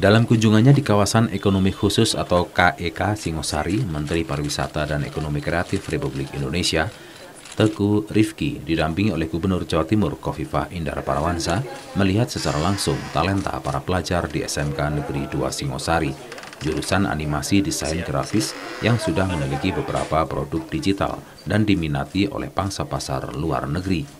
Dalam kunjungannya di kawasan ekonomi khusus atau KEK Singosari, Menteri Pariwisata dan Ekonomi Kreatif Republik Indonesia, Teguh Rifki, didampingi oleh Gubernur Jawa Timur Khofifah Indar Parawansa, melihat secara langsung talenta para pelajar di SMK Negeri 2 Singosari, jurusan animasi desain grafis yang sudah memiliki beberapa produk digital dan diminati oleh pangsa pasar luar negeri.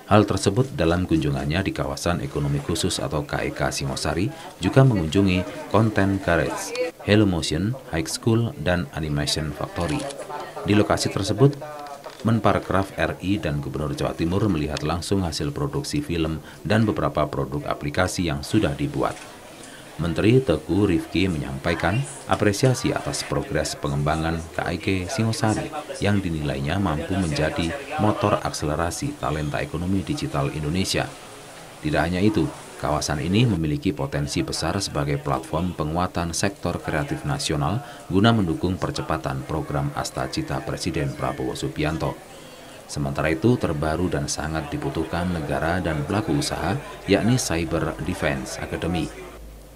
Hal tersebut dalam kunjungannya di kawasan ekonomi khusus atau KEK Singosari juga mengunjungi Content Garage, Hello Motion, High School, dan Animation Factory. Di lokasi tersebut, Menparekraf RI dan Gubernur Jawa Timur melihat langsung hasil produksi film dan beberapa produk aplikasi yang sudah dibuat. Menteri Teguh Rifki menyampaikan apresiasi atas progres pengembangan KEK Singosari yang dinilainya mampu menjadi motor akselerasi talenta ekonomi digital Indonesia. Tidak hanya itu, kawasan ini memiliki potensi besar sebagai platform penguatan sektor kreatif nasional guna mendukung percepatan program Asta Cita Presiden Prabowo Subianto. Sementara itu, terbaru dan sangat dibutuhkan negara dan pelaku usaha, yakni Cyber Defense Academy,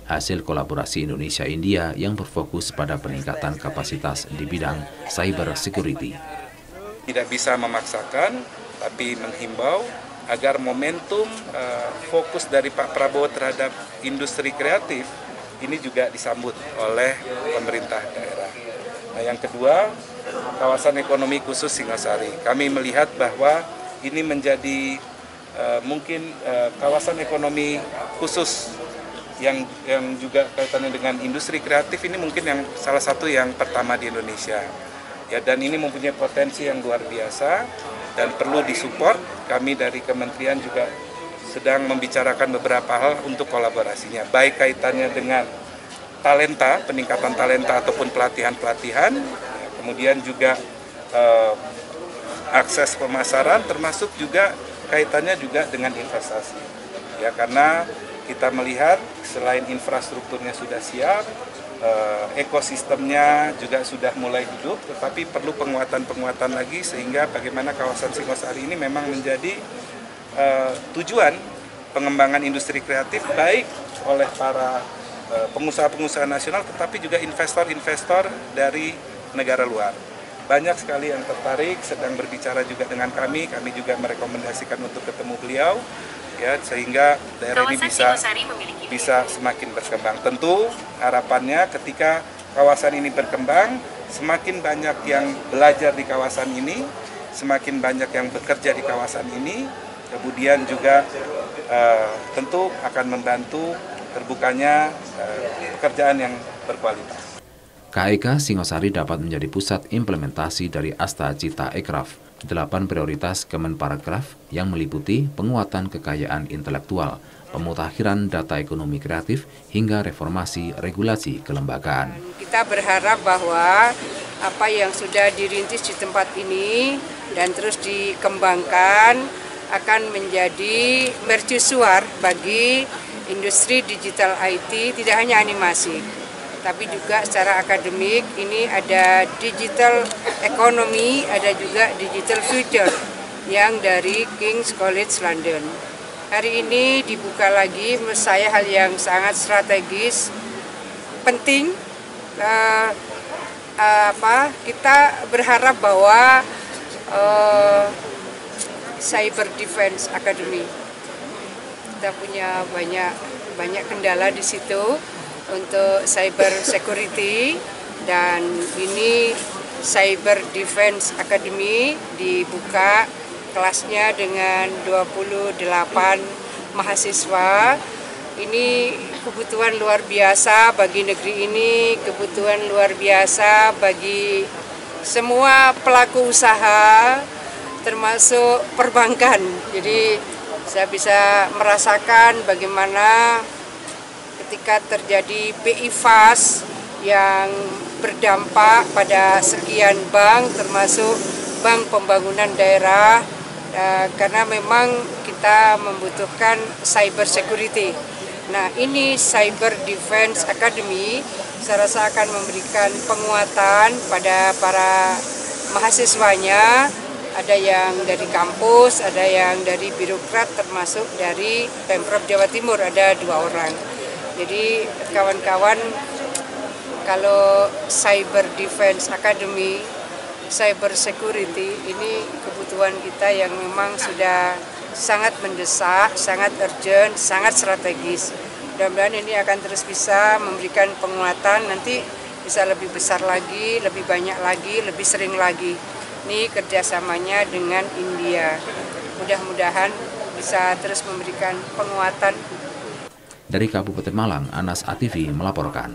hasil kolaborasi Indonesia-India yang berfokus pada peningkatan kapasitas di bidang cyber security. Tidak bisa memaksakan, tapi menghimbau agar momentum fokus dari Pak Prabowo terhadap industri kreatif ini juga disambut oleh pemerintah daerah. Nah, yang kedua, kawasan ekonomi khusus Singosari. Kami melihat bahwa ini menjadi mungkin kawasan ekonomi khusus yang juga kaitannya dengan industri kreatif ini mungkin yang salah satu yang pertama di Indonesia. Ya, dan ini mempunyai potensi yang luar biasa dan perlu disupport. Kami dari kementerian juga sedang membicarakan beberapa hal untuk kolaborasinya, baik kaitannya dengan talenta, peningkatan talenta ataupun pelatihan-pelatihan, kemudian juga akses pemasaran, termasuk juga kaitannya juga dengan investasi. Ya, karena kita melihat selain infrastrukturnya sudah siap, ekosistemnya juga sudah mulai hidup, tetapi perlu penguatan-penguatan lagi sehingga bagaimana kawasan Singosari ini memang menjadi tujuan pengembangan industri kreatif baik oleh para pengusaha-pengusaha nasional tetapi juga investor-investor dari negara luar. Banyak sekali yang tertarik, sedang berbicara juga dengan kami juga merekomendasikan untuk ketemu beliau. Ya, sehingga daerah ini bisa semakin berkembang. Tentu harapannya ketika kawasan ini berkembang, semakin banyak yang belajar di kawasan ini, semakin banyak yang bekerja di kawasan ini, kemudian juga tentu akan membantu terbukanya pekerjaan yang berkualitas. KEK Singosari dapat menjadi pusat implementasi dari Asta Cita Ekraf, 8 prioritas Kemenparekraf yang meliputi penguatan kekayaan intelektual, pemutakhiran data ekonomi kreatif, hingga reformasi regulasi kelembagaan. Kita berharap bahwa apa yang sudah dirintis di tempat ini dan terus dikembangkan akan menjadi mercusuar bagi industri digital IT, tidak hanya animasi, tapi juga secara akademik. Ini ada digital economy, ada juga digital future yang dari King's College London. Hari ini dibuka lagi, menurut saya hal yang sangat strategis, penting. Kita berharap bahwa Cyber Defense Academy, kita punya banyak kendala di situ untuk cyber security, dan ini Cyber Defense Academy dibuka kelasnya dengan 28 mahasiswa. Ini kebutuhan luar biasa bagi negeri ini, kebutuhan luar biasa bagi semua pelaku usaha, termasuk perbankan. Jadi saya bisa merasakan bagaimana ketika terjadi BI Fast yang berdampak pada sekian bank, termasuk Bank Pembangunan Daerah, karena memang kita membutuhkan cyber security. Nah, ini Cyber Defense Academy saya rasa akan memberikan penguatan pada para mahasiswanya. Ada yang dari kampus, ada yang dari birokrat, termasuk dari Pemprov Jawa Timur, ada 2 orang. Jadi kawan-kawan, kalau Cyber Defense Academy, Cyber Security ini kebutuhan kita yang memang sudah sangat mendesak, sangat urgent, sangat strategis. Mudah-mudahan ini akan terus bisa memberikan penguatan, nanti bisa lebih besar lagi, lebih banyak lagi, lebih sering lagi. Ini kerjasamanya dengan India. Mudah-mudahan bisa terus memberikan penguatan. Dari Kabupaten Malang, Anas ATV melaporkan.